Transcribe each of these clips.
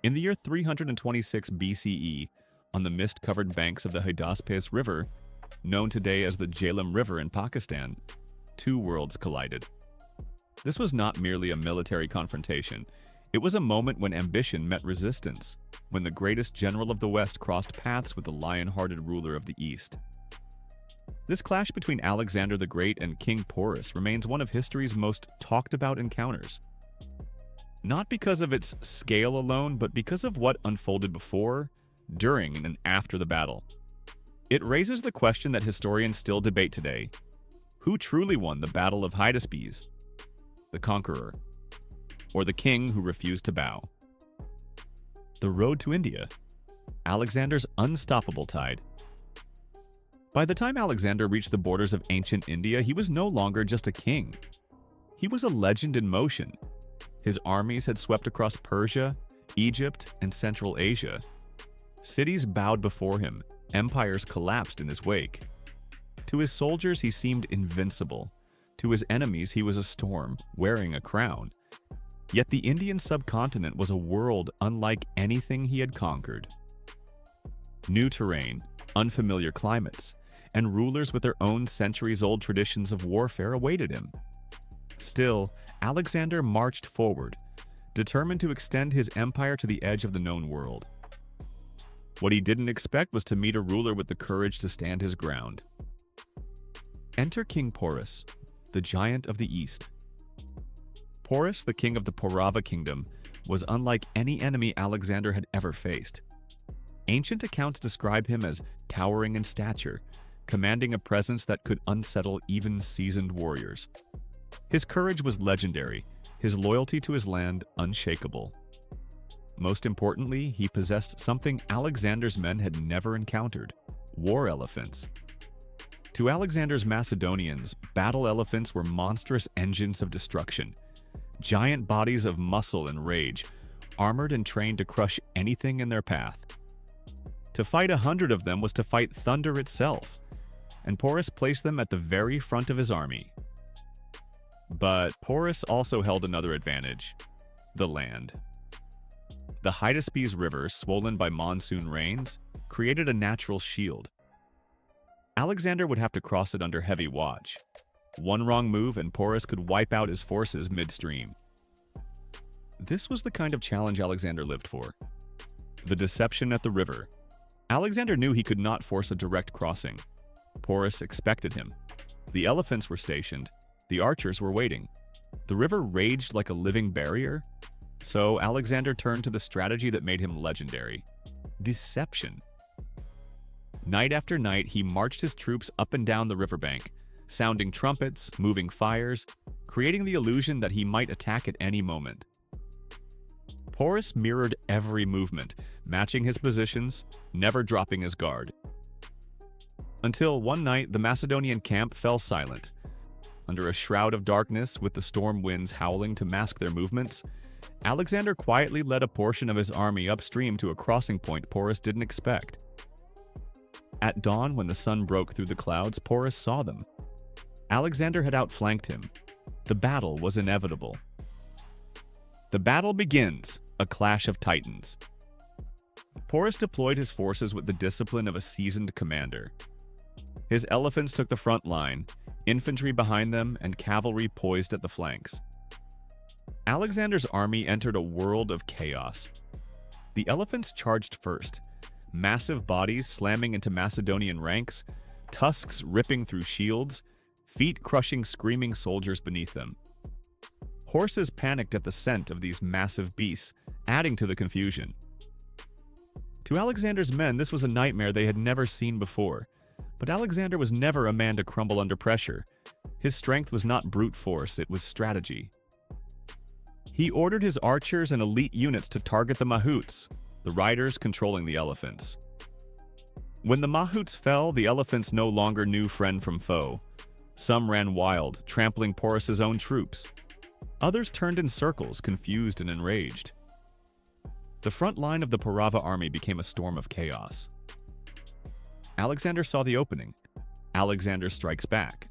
In the year 326 BCE, on the mist-covered banks of the Hydaspes River, known today as the Jhelum River in Pakistan, two worlds collided. This was not merely a military confrontation. It was a moment when ambition met resistance, when the greatest general of the West crossed paths with the lion-hearted ruler of the East. This clash between Alexander the Great and King Porus remains one of history's most talked-about encounters. Not because of its scale alone, but because of what unfolded before, during, and after the battle. It raises the question that historians still debate today: who truly won the Battle of Hydaspes? The conqueror, or the king who refused to bow? The road to India, Alexander's unstoppable tide. By the time Alexander reached the borders of ancient India, he was no longer just a king. He was a legend in motion. His armies had swept across Persia, Egypt, and Central Asia. Cities bowed before him, empires collapsed in his wake. To his soldiers, he seemed invincible. To his enemies, he was a storm, wearing a crown. Yet the Indian subcontinent was a world unlike anything he had conquered. New terrain, unfamiliar climates, and rulers with their own centuries-old traditions of warfare awaited him. Still, Alexander marched forward, determined to extend his empire to the edge of the known world. What he didn't expect was to meet a ruler with the courage to stand his ground. Enter King Porus, the giant of the East. Porus, the king of the Paurava kingdom, was unlike any enemy Alexander had ever faced. Ancient accounts describe him as towering in stature, commanding a presence that could unsettle even seasoned warriors. His courage was legendary, his loyalty to his land unshakable. Most importantly, he possessed something Alexander's men had never encountered: war elephants. To Alexander's Macedonians, battle elephants were monstrous engines of destruction, giant bodies of muscle and rage, armored and trained to crush anything in their path. To fight 100 of them was to fight thunder itself, and Porus placed them at the very front of his army. But Porus also held another advantage: the land. The Hydaspes River, swollen by monsoon rains, created a natural shield. Alexander would have to cross it under heavy watch. One wrong move and Porus could wipe out his forces midstream. This was the kind of challenge Alexander lived for. The deception at the river. Alexander knew he could not force a direct crossing. Porus expected him. The elephants were stationed. The archers were waiting. The river raged like a living barrier. So Alexander turned to the strategy that made him legendary: deception. Night after night, he marched his troops up and down the riverbank, sounding trumpets, moving fires, creating the illusion that he might attack at any moment. Porus mirrored every movement, matching his positions, never dropping his guard. Until one night, the Macedonian camp fell silent. Under a shroud of darkness, with the storm winds howling to mask their movements, Alexander quietly led a portion of his army upstream to a crossing point Porus didn't expect. At dawn, when the sun broke through the clouds, Porus saw them. Alexander had outflanked him. The battle was inevitable. The battle begins, a clash of titans. Porus deployed his forces with the discipline of a seasoned commander. His elephants took the front line, infantry behind them, and cavalry poised at the flanks. Alexander's army entered a world of chaos. The elephants charged first, massive bodies slamming into Macedonian ranks, tusks ripping through shields, feet crushing screaming soldiers beneath them. Horses panicked at the scent of these massive beasts, adding to the confusion. To Alexander's men, this was a nightmare they had never seen before. But Alexander was never a man to crumble under pressure. His strength was not brute force, it was strategy. He ordered his archers and elite units to target the mahouts, the riders controlling the elephants. When the mahouts fell, the elephants no longer knew friend from foe. Some ran wild, trampling Porus's own troops. Others turned in circles, confused and enraged. The front line of the Paurava army became a storm of chaos. Alexander saw the opening. Alexander strikes back.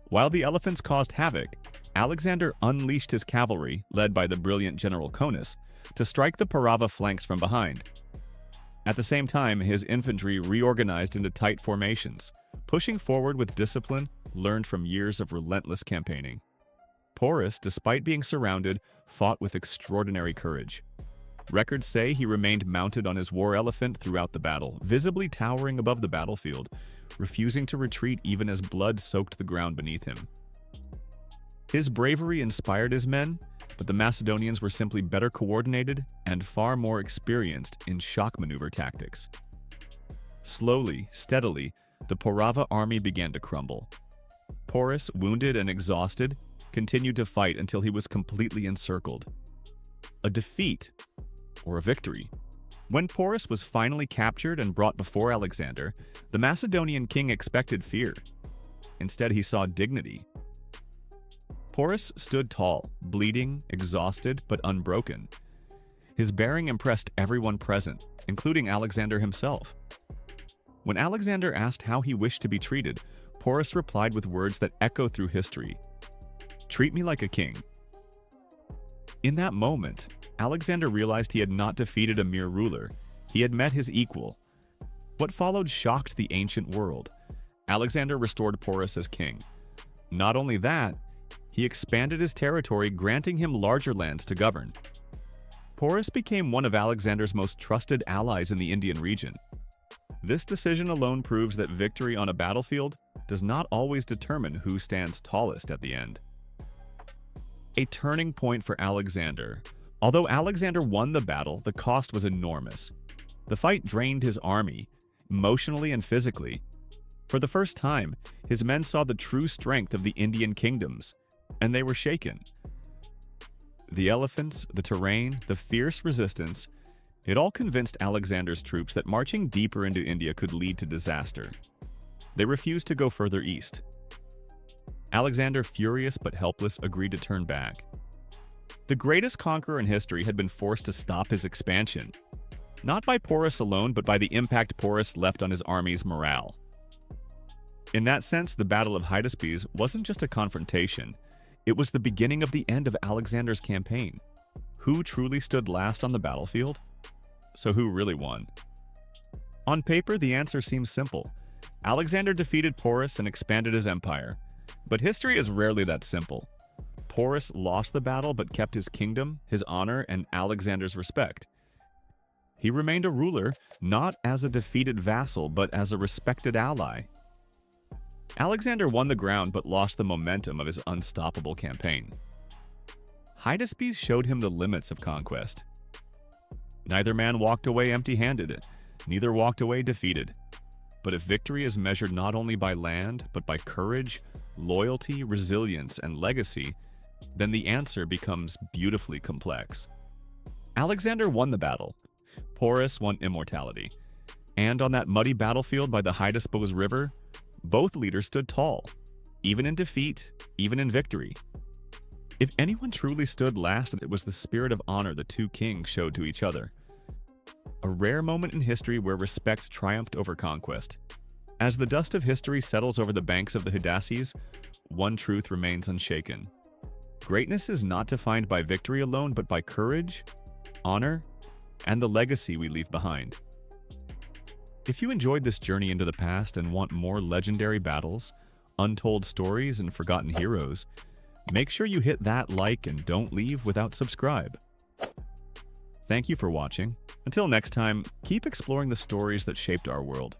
While the elephants caused havoc, Alexander unleashed his cavalry, led by the brilliant General Conus, to strike the Parava flanks from behind. At the same time, his infantry reorganized into tight formations, pushing forward with discipline learned from years of relentless campaigning. Porus, despite being surrounded, fought with extraordinary courage. Records say he remained mounted on his war elephant throughout the battle, visibly towering above the battlefield, refusing to retreat even as blood soaked the ground beneath him. His bravery inspired his men, but the Macedonians were simply better coordinated and far more experienced in shock maneuver tactics. Slowly, steadily, the Parava army began to crumble. Porus, wounded and exhausted, continued to fight until he was completely encircled. A defeat, or a victory. When Porus was finally captured and brought before Alexander, the Macedonian king expected fear. Instead, he saw dignity. Porus stood tall, bleeding, exhausted, but unbroken. His bearing impressed everyone present, including Alexander himself. When Alexander asked how he wished to be treated, Porus replied with words that echo through history. "Treat me like a king." In that moment, Alexander realized he had not defeated a mere ruler. He had met his equal. What followed shocked the ancient world. Alexander restored Porus as king. Not only that, he expanded his territory, granting him larger lands to govern. Porus became one of Alexander's most trusted allies in the Indian region. This decision alone proves that victory on a battlefield does not always determine who stands tallest at the end. A turning point for Alexander. Although Alexander won the battle, the cost was enormous. The fight drained his army, emotionally and physically. For the first time, his men saw the true strength of the Indian kingdoms, and they were shaken. The elephants, the terrain, the fierce resistance, it all convinced Alexander's troops that marching deeper into India could lead to disaster. They refused to go further east. Alexander, furious but helpless, agreed to turn back. The greatest conqueror in history had been forced to stop his expansion, not by Porus alone, but by the impact Porus left on his army's morale. In that sense, the Battle of Hydaspes wasn't just a confrontation. It was the beginning of the end of Alexander's campaign. Who truly stood last on the battlefield? So who really won? On paper, the answer seems simple. Alexander defeated Porus and expanded his empire. But history is rarely that simple. Porus lost the battle but kept his kingdom, his honor, and Alexander's respect. He remained a ruler, not as a defeated vassal, but as a respected ally. Alexander won the ground but lost the momentum of his unstoppable campaign. Hydaspes showed him the limits of conquest. Neither man walked away empty-handed, neither walked away defeated. But if victory is measured not only by land, but by courage, loyalty, resilience, and legacy, then the answer becomes beautifully complex. Alexander won the battle. Porus won immortality. And on that muddy battlefield by the Hydaspes River, both leaders stood tall, even in defeat, even in victory. If anyone truly stood last, it was the spirit of honor the two kings showed to each other. A rare moment in history where respect triumphed over conquest. As the dust of history settles over the banks of the Hydaspes, one truth remains unshaken. Greatness is not defined by victory alone, but by courage, honor, and the legacy we leave behind. If you enjoyed this journey into the past and want more legendary battles, untold stories, and forgotten heroes, make sure you hit that like and don't leave without subscribe. Thank you for watching. Until next time, keep exploring the stories that shaped our world.